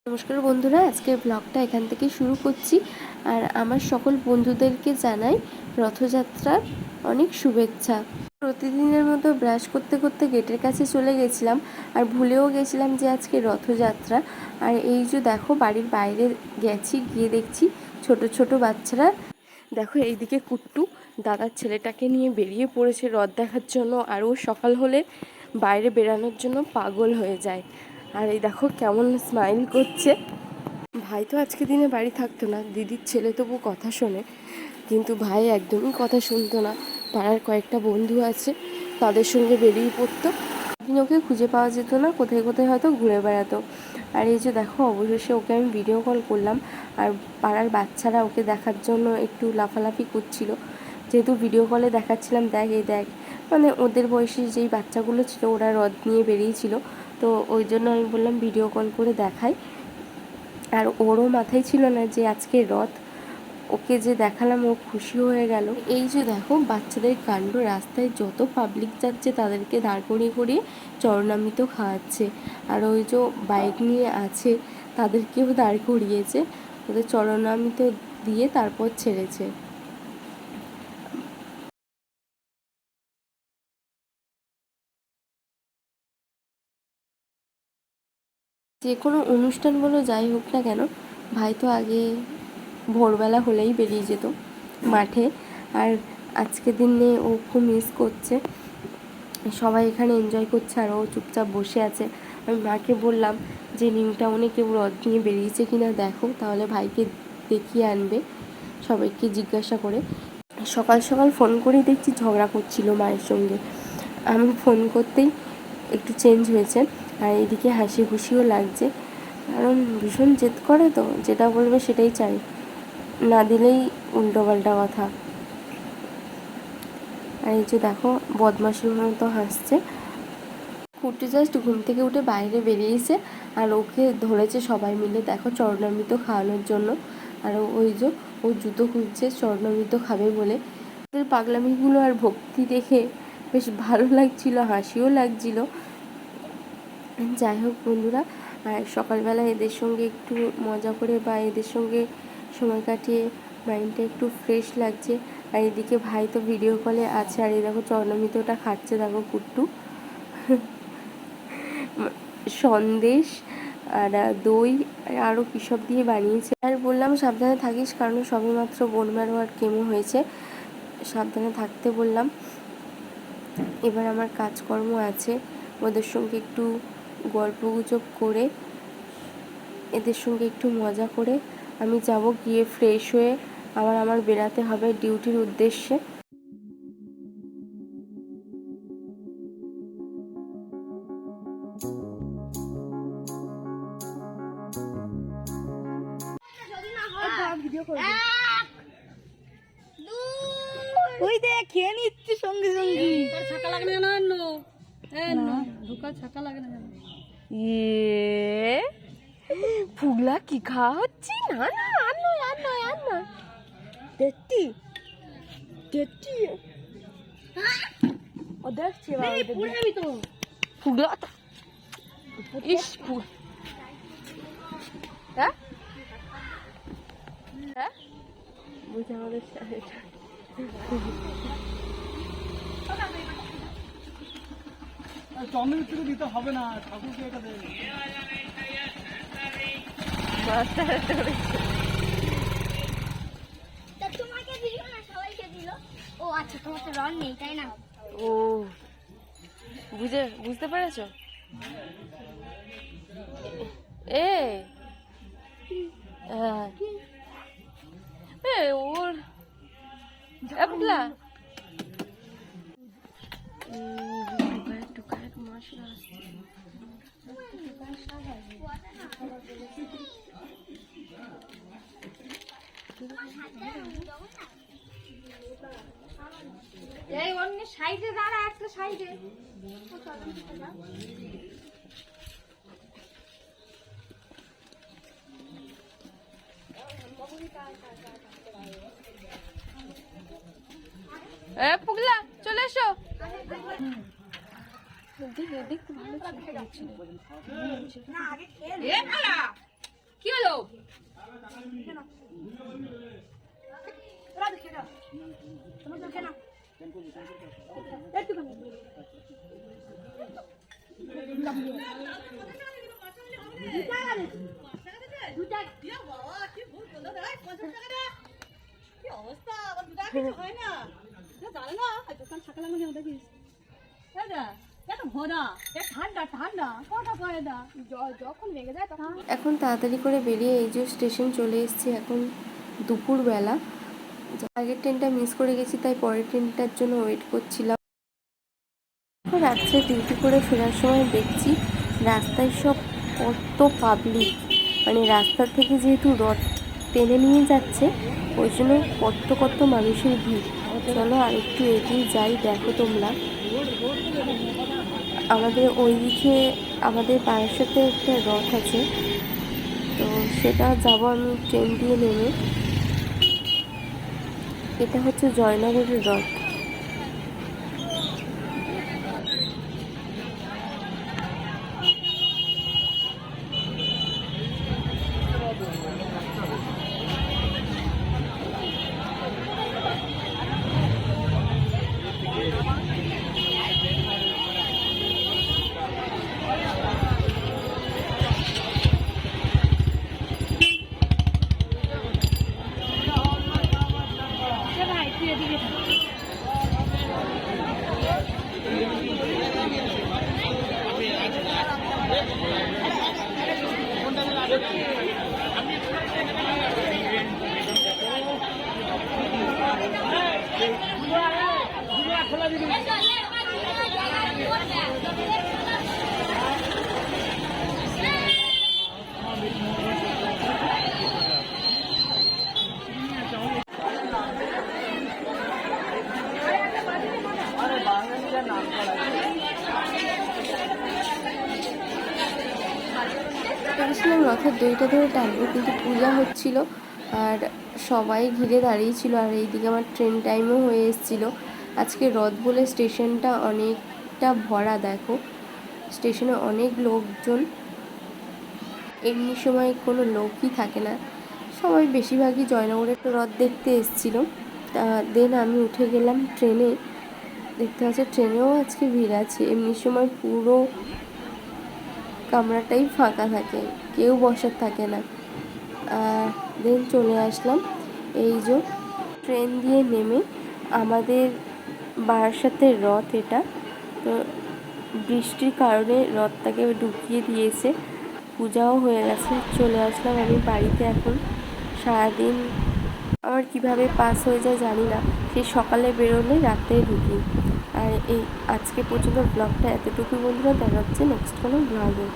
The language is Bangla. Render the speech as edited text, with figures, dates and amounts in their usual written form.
নমস্কার বন্ধুরা, আজকের ব্লগটা এখান থেকে শুরু করছি। আর আমার সকল বন্ধুদেরকে জানাই রথযাত্রার অনেক শুভেচ্ছা। প্রতিদিনের মতো ব্রাশ করতে করতে গেটের কাছে চলে গেছিলাম, আর ভুলেও গেছিলাম যে আজকে রথযাত্রা। আর এই যে দেখো, বাড়ির বাইরে গেছি, গিয়ে দেখছি ছোট ছোট বাচ্চারা। দেখো এইদিকে কুট্টু দাদার ছেলেটাকে নিয়ে বেরিয়ে পড়েছে রথ দেখার জন্য। আর ও সকাল হলে বাইরে বেরানোর জন্য পাগল হয়ে যায়। আর এই দেখো কেমন স্মাইল করছে। ভাই তো আজকে দিনে বাড়ি থাকতো না, দিদির ছেলে তবু কথা শোনে, কিন্তু ভাই একদমই কথা শুনতো না। পাড়ার কয়েকটা বন্ধু আছে, তাদের সঙ্গে বেরিয়ে পড়তো। ওকে খুঁজে পাওয়া যেত না, কোথায় কোথায় হয়তো ঘুরে বেড়াতো। আর এই যে দেখো, অবশেষে ওকে আমি ভিডিও কল করলাম। আর পাড়ার বাচ্চারা ওকে দেখার জন্য একটু লাফালাফি করছিল। যেহেতু ভিডিও কলে দেখাচ্ছিলাম, দেখ এই দেখ, মানে ওদের বয়সী যেই বাচ্চাগুলো ছিল ওরা রথ নিয়ে বেরিয়েছিল, তো ওই জন্য আমি বললাম ভিডিও কল করে দেখাই। আর ওরও মাথায় ছিল না যে আজকে রথ। ওকে যে দেখালাম ও খুশি হয়ে গেল। এই যে দেখো বাচ্চাদের কাণ্ড, রাস্তায় যত পাবলিক যাচ্ছে তাদেরকে দাঁড় করিয়ে করিয়ে চরণামৃত খাওয়াচ্ছে। আর ওই যে বাইক নিয়ে আছে তাদেরকেও দাঁড় করিয়েছে, ওদের চরণামৃত দিয়ে তারপর ছেড়েছে। যে কোনো অনুষ্ঠান বলো যাই হোক না কেন, ভাই তো আগে ভোরবেলা হলেই বেরিয়ে যেত মাঠে। আর আজকে দিনে ও খুব মিস করছে। সবাই এখানে এনজয় করছে আর ও চুপচাপ বসে আছে। আমি মাকে বললাম যে নিউ টাউনে কেউ রথ নিয়ে বেরিয়েছে কিনা দেখো, তাহলে ভাইকে দেখিয়ে আনবে সবাইকে জিজ্ঞাসা করে। সকাল সকাল ফোন করেই দেখছি ঝগড়া করছিল মায়ের সঙ্গে। আমি ফোন করতেই একটু চেঞ্জ হয়েছে। আর এদিকে হাসি খুশিও লাগছে, কারণ ভীষণ জেদ করে, তো যেটা বলবে সেটাই চাই, না দিলেই উল্টোপাল্টা কথা। আর এই যে দেখো বদমাশির মতো হাসছে। কুট্টি জাস্ট ঘুম থেকে উঠে বাইরে বেরিয়েছে, আর ওকে ধরেছে সবাই মিলে দেখো চরণামৃত খাওয়ানোর জন্য। আর ওই যে ও জুতো খুঁজছে চরণামৃত খাবে বলে। ওদের পাগলামিগুলো আর ভক্তি দেখে বেশ ভালো লাগছিল, হাসিও লাগছিল। যাই হোক বন্ধুরা, আর সকালবেলা এদের সঙ্গে একটু মজা করে বা এদের সঙ্গে সময় কাটিয়ে মাইন্ডটা একটু ফ্রেশ লাগছে। আর এদিকে ভাই তো ভিডিও কলে আছে, আর এই দেখো চরণামৃতটা খাচ্ছে দেখো কুট্টু। সন্দেশ আর দই আরও কী সব দিয়ে বানিয়েছে। আর বললাম সাবধানে থাকিস, কারণ সবেমাত্র বোনমারও আর কেমো হয়েছে, সাবধানে থাকতে বললাম। এবার আমার কাজকর্ম আছে, ওদের সঙ্গে একটু গল্পগুজব করে এদের সঙ্গে একটু মজা করে আমি যাব, গিয়ে ফ্রেশ হয়ে আবার আমার বেরাতে হবে ডিউটির উদ্দেশ্যে। ওই দেখ খেয়ে নিচ্ছি সঙ্গে সঙ্গে। ছাকা লাগে না, ঢোকা ছাকা লাগে না। ফুগলা কি খাওয়া হচ্ছে? না না, আর নয় আর নয় আর নয়। দেখছি দেখছি ও দেখছি তো ফুগলা। ইস হ্যাঁ হ্যাঁ, বুঝে আমাদের চন্দ্র দিতে হবে না, ঠাকুরকে এটা দেবে। তোমাকে দিল না, সবাইকে দিল। ও আচ্ছা, তোমার তো রং নেই তাই না? ও বুঝতে পেরেছো? এ ওর এবলা একটু কয়েক মশলা এই অন্য সাইডে দাঁড়া, একটা সাইডে। পুগলা চলে এসো। দেখতে ভালো এখন তাড়াতাড়ি করে বেরিয়ে এই যে স্টেশন চলে এসেছি। এখন দুপুরবেলা, আগের ট্রেনটা মিস করে গেছি, তাই পরের ট্রেনটার জন্য ওয়েট করছিলাম। রাত্রে ডিউটি করে ফেরার সময় দেখছি রাস্তায় সব কত পাবলিক, মানে রাস্তা থেকে যেহেতু রথ টেনে নিয়ে যাচ্ছে ওই জন্য কত কত মানুষের ভিড়। চলো আর একটু এগিয়ে যাই, দেখো তোমরা। আমাদের ওইদিকে আমাদের বারাসাতে একটা রথ আছে, তো সেটা যাব আমি ট্রেন দিয়ে নেমে। এটা হচ্ছে জয়নগরের রথ। ভেবেছিলাম রথের দড়িটা ধরে টানবো, কিন্তু পূজা হচ্ছিল আর সবাই ঘিরে দাঁড়িয়েছিল, আর এইদিকে আমার ট্রেন টাইমও হয়ে এসেছিলো। আজকে রথ বলে স্টেশনটা অনেকটা ভরা, দেখো স্টেশনে অনেক লোকজন, এমনি সময় কোনো লোকই থাকে না, সবাই বেশিরভাগই জয়নগরের রথ দেখতে এসেছিলো। দেন আমি উঠে গেলাম ট্রেনে। দেখতে পাচ্ছি ট্রেনেও আজকে ভিড় আছে, এমনি সময় পুরো কামরাটাই ফাঁকা থাকে, কেউ বসার থাকে না। দেন চলে আসলাম এই যে ট্রেন দিয়ে নেমে আমাদের বারাসাতের রথ এটা, তো বৃষ্টির কারণে রথটাকে ঢুকিয়ে দিয়েছে, পূজাও হয়ে গেছে। চলে আসলাম আমি বাড়িতে। এখন সারাদিন আমার কিভাবে পাস হয়ে যায় জানি না, সেই সকালে বেরোলে রাতে ঢুকি। আর এই আজকে পর্যন্ত ব্লগটা এতটুকু বন্ধুরা, দেখা হচ্ছে নেক্সট কোনো ব্লগে।